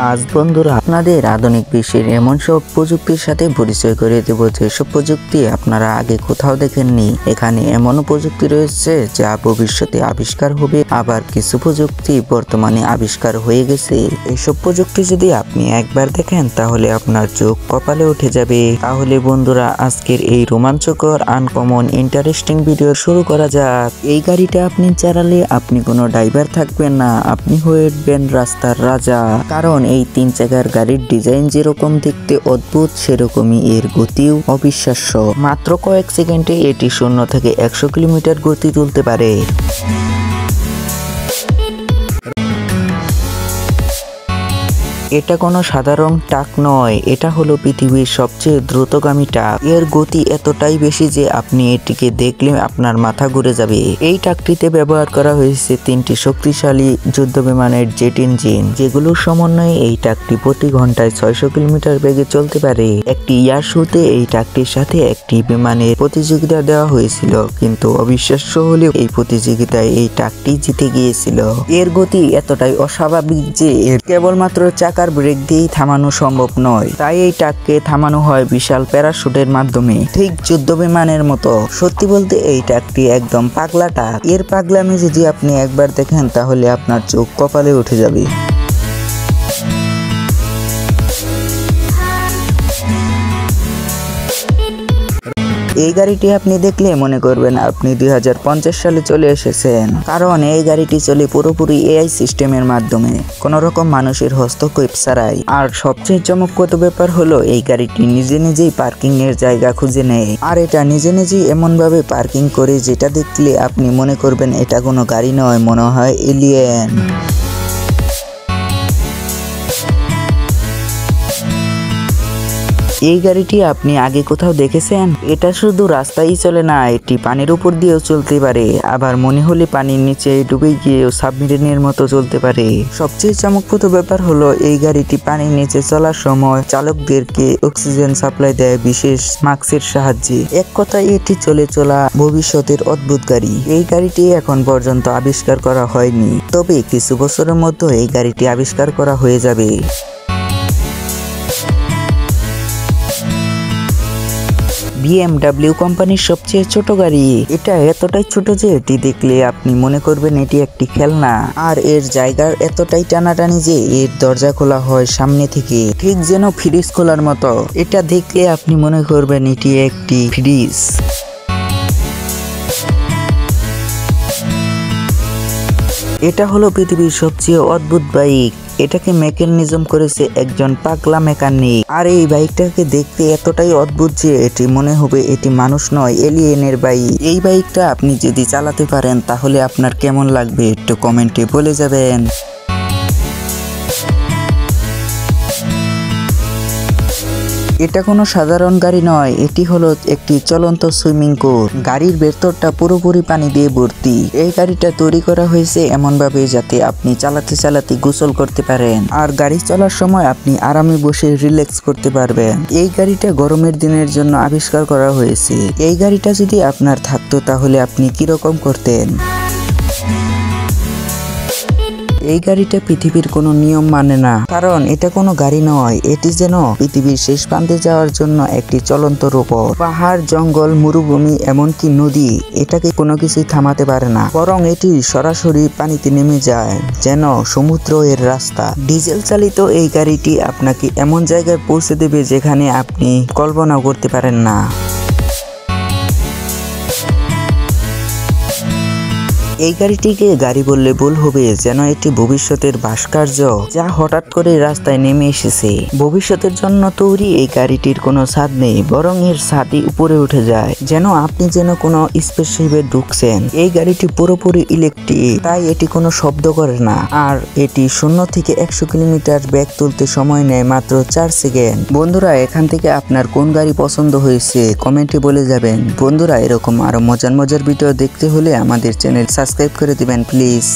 আজ বন্ধুরা আপনাদের আধুনিক বিশ্বের এমন সব প্রযুক্তির সাথে পরিচয় করে দেব যেসব প্রযুক্তি আপনারা আগে কোথাও দেখেননি। এখানে এমন প্রযুক্তি রয়েছে যা ভবিষ্যতে আবিষ্কার হবে, আবার কিছু প্রযুক্তি বর্তমানে আবিষ্কার হয়ে গেছে। এসব প্রযুক্তি যদি আপনি একবার দেখেন তাহলে আপনার চোখ কপালে উঠে যাবে। তাহলে বন্ধুরা আজকের এই রোমাঞ্চকর আনকমন ইন্টারেস্টিং ভিডিও শুরু করা যাক। এই গাড়িটা আপনি চালালে আপনি কোনো ড্রাইভার থাকবেন না, আপনি হয়ে উঠবেন রাস্তার রাজা। কারণ এই 3 চাকার গাড়ির ডিজাইন যেরকম দেখতে অদ্ভুত, সেরকমই এর গতিও অবিশ্বাস্য। মাত্র কয়েক সেকেন্ডে এটি 0 থেকে 100 কিলোমিটার গতি তুলতে পারে। এটা কোনো সাধারণ ট্রাক নয়, এটা হলো পৃথিবীর সবচেয়ে দ্রুতগামী ট্রাক। এর গতি এতটাই বেশি যে আপনি এটিকে দেখলে আপনার মাথা ঘুরে যাবে। এই ট্রাকটিতে ব্যবহার করা হয়েছে 3টি শক্তিশালী যুদ্ধ বিমানের জেট ইঞ্জিন, যেগুলোর সমন্বয়ে এই ট্রাকটি প্রতি ঘন্টায় 600 কিলোমিটার বেগে চলতে পারে। একটি এয়ার শোতে এই ট্রাকটির সাথে একটি বিমানের প্রতিযোগিতা দেওয়া হয়েছিল, কিন্তু অবিশ্বাস্য হলেও এই প্রতিযোগিতায় এই ট্রাকটি জিতে গিয়েছিল। এর গতি এতটাই অস্বাভাবিক যে এর কেবলমাত্র চাকা ব্রেক দিয়েই থামানো সম্ভব নয়, তাই এই ট্রাককে থামানো হয় বিশাল প্যারাশুটের মাধ্যমে, ঠিক যুদ্ধ বিমানের মতো। সত্যি বলতে এই ট্রাকটি একদম পাগলা ট্রাক। এর পাগলামি যদি আপনি একবার দেখেন তাহলে আপনার চোখ কপালে উঠে যাবে। এই গাড়িটি আপনি দেখলে মনে করবেন আপনি 2050 সালে চলে এসেছেন, কারণ এই গাড়িটি চলে পুরোপুরি এআই সিস্টেমের মাধ্যমে, কোনো রকম মানুষের হস্তক্ষেপ ছাড়াই। আর সবচেয়ে চমকপ্রদ ব্যাপার হলো এই গাড়িটি নিজে নিজেই পার্কিং এর জায়গা খুঁজে নেয়। আর এটা নিজে নিজেই এমন ভাবে পার্কিং করে যেটা দেখলে আপনি মনে করবেন এটা কোনো গাড়ি নয়, মনে হয় এলিয়েন। এই গাড়িটি আপনি আগে কোথাও দেখেছেন? এটা শুধু রাস্তায় চলে না, এটি পানির উপর দিয়েও চলতে পারে, আবার মনে হলে পানির নিচে ডুবে গিয়েও সাবমেরিনের মতো চলতে পারে। সবচেয়ে চমকপ্রদ ব্যাপার হলো এই গাড়িটি পানির নিচে চলার সময় চালকদেরকে অক্সিজেন সাপ্লাই দেয় বিশেষ মাস্কের সাহায্যে। এক কথায় এটি চলে চলা ভবিষ্যতের অদ্ভুত গাড়ি। এই গাড়িটি এখন পর্যন্ত আবিষ্কার করা হয়নি, তবে কিছু বছরের মধ্যে এই গাড়িটি আবিষ্কার করা হয়ে যাবে। BMW কোম্পানির সবচেয়ে ছোট গাড়ি। এটা এতটাই ছোট যে এটি দেখলে আপনি মনে করবেন এটি একটি খেলনা। আর এর জায়গার এতটাই টানাটানি যে এর দরজা খোলা হয় সামনে থেকে, ঠিক যেন ফ্রিজ খোলার মতো। এটা দেখলে আপনি মনে করবেন এটি একটি ফ্রিজ। এটা হলো পৃথিবীর সবচেয়ে অদ্ভুত বাইক। এটাকে মেকানিজম করেছে একজন পাগলা মেকানিক। আর এই বাইকটাকে দেখতে এতটাই অদ্ভুত যে এটি মনে হবে এটি মানুষ নয়, এলিয়েনের বাইক। এই বাইকটা আপনি যদি চালাতে পারেন তাহলে আপনার কেমন লাগবে একটু কমেন্টে বলে যাবেন। এটা কোনো সাধারণ গাড়ি নয়, এটি হলো একটি চলন্ত সুইমিং পুল। গাড়ির ভেতরটা পুরোপুরি পানি দিয়ে ভর্তি। এই গাড়িটা তৈরি করা হয়েছে এমন ভাবে যাতে আপনি চালাতে চালাতে গোসল করতে পারেন, আর গাড়ি চলার সময় আপনি আরামে বসে রিল্যাক্স করতে পারবেন। এই গাড়িটা গরমের দিনের জন্য আবিষ্কার করা হয়েছে। এই গাড়িটা যদি আপনার থাকতো তাহলে আপনি কিরকম করতেন? এই গাড়িটা পৃথিবীর কোনো নিয়ম মানে না, কারণ এটা কোনো গাড়ি নয়, এটি যেন পৃথিবীর শেষ প্রান্তে যাওয়ার জন্য একটি চলন্ত রোবট। পাহাড়, জঙ্গল, মরুভূমি, এমনকি নদী, এটাকে কোনো কিছুই থামাতে পারে না, বরং এটি সরাসরি পানিতে নেমে যায়, যেন সমুদ্র এর রাস্তা। ডিজেল চালিত এই গাড়িটি আপনাকে এমন জায়গায় পৌঁছে দেবে যেখানে আপনি কল্পনাও করতে পারেন না। এই গাড়িটিকে গাড়ি বললে ভুল হবে, যেন এটি ভবিষ্যতের ভাস্কর্য যা হঠাৎ করে রাস্তায় নেমে এসেছে। ভবিষ্যতের জন্য তৈরি এই গাড়িটির কোনো ছাদ নেই, বরং এর ছাদই উপরে উঠে যায়, যেন আপনি যেন কোনো স্পেসশিপে ঢুকছেন। এই গাড়িটি পুরোপুরি ইলেকট্রিক, তাই এটি কোনো শব্দ করে না, আর এটি 0 থেকে 100 কিলোমিটার বেগ তুলতে সময় নেয় মাত্র 4 সেকেন্ড। বন্ধুরা এখান থেকে আপনার কোন গাড়ি পছন্দ হয়েছে কমেন্টে বলে যাবেন। বন্ধুরা এরকম আরো মজার মজার ভিডিও দেখতে হলে আমাদের চ্যানেল সাবস্ক্রাইব করে দিবেন প্লিজ।